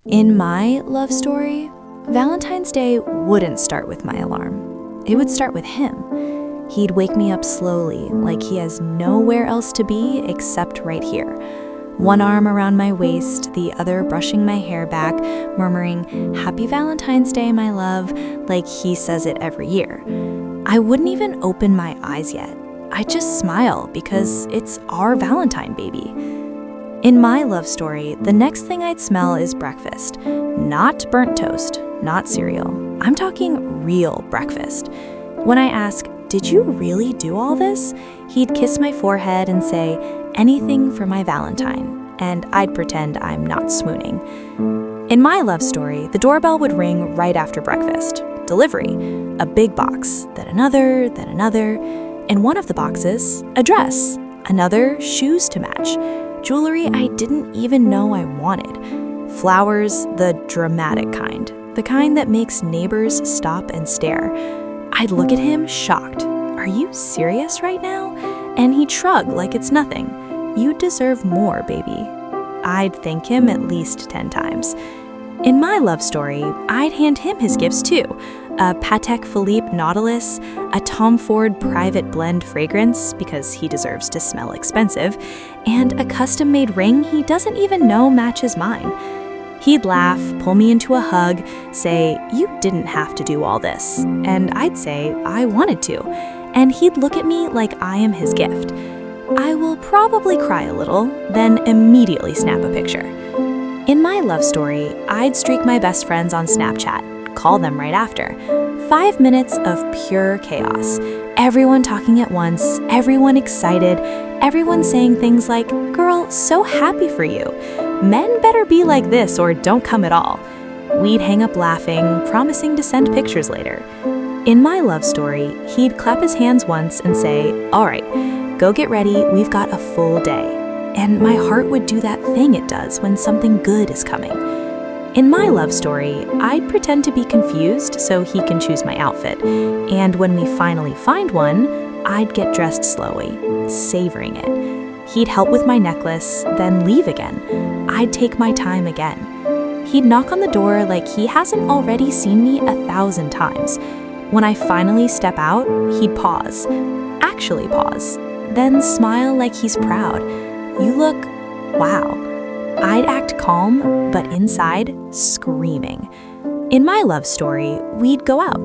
In my love story, Valentine's Day wouldn't start with my alarm. It would start with him. He'd wake me up slowly, like he has nowhere else to be except right here. One arm around my waist, the other brushing my hair back, murmuring, "Happy Valentine's Day, my love," like he says it every year. I wouldn't even open my eyes yet. I'd just smile because it's our Valentine, baby. In my love story, the next thing I'd smell is breakfast. Not burnt toast, not cereal. I'm talking real breakfast. When I ask, "Did you really do all this?" he'd kiss my forehead and say, "Anything for my Valentine," and I'd pretend I'm not swooning. In my love story, the doorbell would ring right after breakfast. Delivery, a big box, then another, then another. In one of the boxes, a dress, another, shoes to match. Jewelry I didn't even know I wanted. Flowers, the dramatic kind, the kind that makes neighbors stop and stare. I'd look at him shocked. "Are you serious right now?" And he'd shrug like it's nothing. "You deserve more, baby." I'd thank him at least 10 times. In my love story, I'd hand him his gifts too. A Patek Philippe Nautilus, a Tom Ford Private Blend fragrance, because he deserves to smell expensive, and a custom-made ring he doesn't even know matches mine. He'd laugh, pull me into a hug, say, "You didn't have to do all this." And I'd say, "I wanted to." And he'd look at me like I am his gift. I will probably cry a little, then immediately snap a picture. In my love story, I'd streak my best friends on Snapchat, call them right after. 5 minutes of pure chaos. Everyone talking at once, everyone excited, everyone saying things like, "Girl, so happy for you. Men better be like this or don't come at all." We'd hang up laughing, promising to send pictures later. In my love story, he'd clap his hands once and say, "All right, go get ready, we've got a full day." And my heart would do that thing it does when something good is coming. In my love story, I'd pretend to be confused so he can choose my outfit. And when we finally find one, I'd get dressed slowly, savoring it. He'd help with my necklace, then leave again. I'd take my time again. He'd knock on the door like he hasn't already seen me 1,000 times. When I finally step out, he'd pause. Actually pause. Then smile like he's proud. "You look, wow." I'd act calm, but inside, screaming. In my love story, we'd go out.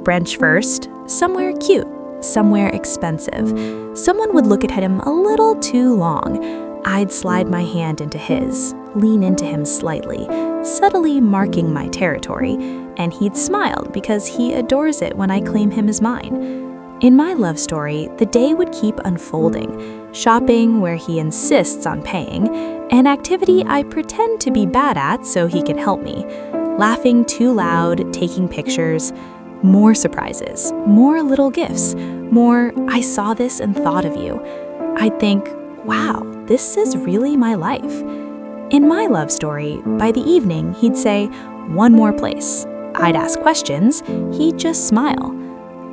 Brunch first, somewhere cute, somewhere expensive. Someone would look at him a little too long. I'd slide my hand into his, lean into him slightly, subtly marking my territory, and he'd smile because he adores it when I claim him as mine. In my love story, the day would keep unfolding. Shopping, where he insists on paying, an activity I pretend to be bad at so he can help me. Laughing too loud, taking pictures. More surprises, more little gifts, more "I saw this and thought of you." I'd think, wow, this is really my life. In my love story, by the evening, he'd say, "One more place." I'd ask questions, he'd just smile.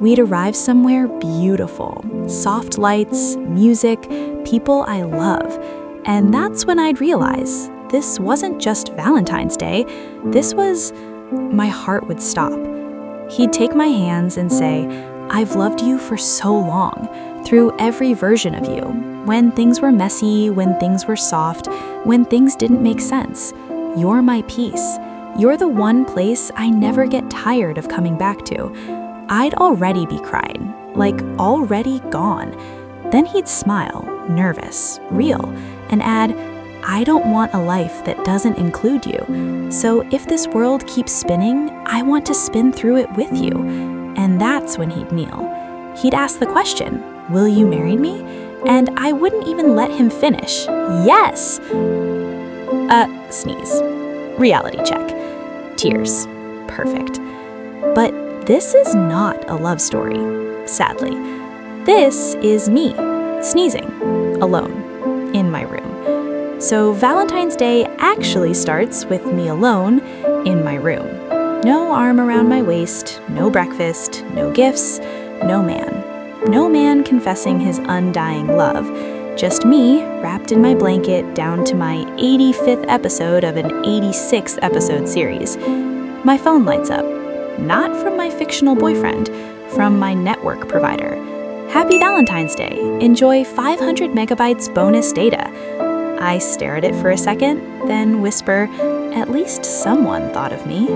We'd arrive somewhere beautiful. Soft lights, music, people I love. And that's when I'd realize this wasn't just Valentine's Day. This was... My heart would stop. He'd take my hands and say, "I've loved you for so long, through every version of you. When things were messy, when things were soft, when things didn't make sense. You're my peace. You're the one place I never get tired of coming back to." I'd already be crying, like already gone. Then he'd smile, nervous, real, and add, "I don't want a life that doesn't include you. So if this world keeps spinning, I want to spin through it with you." And that's when he'd kneel. He'd ask the question, "Will you marry me?" And I wouldn't even let him finish. Yes! Sneeze. Reality check. Tears. Perfect. But this is not a love story, sadly. This is me, sneezing, alone, in my room. So Valentine's Day actually starts with me alone in my room. No arm around my waist, no breakfast, no gifts, no man. No man confessing his undying love, Just me, wrapped in my blanket, down to my 85th episode of an 86-episode series. My phone lights up. Not from my fictional boyfriend, from my network provider. Happy Valentine's Day. Enjoy 500 megabytes bonus data. I stare at it for a second, then whisper, at least someone thought of me.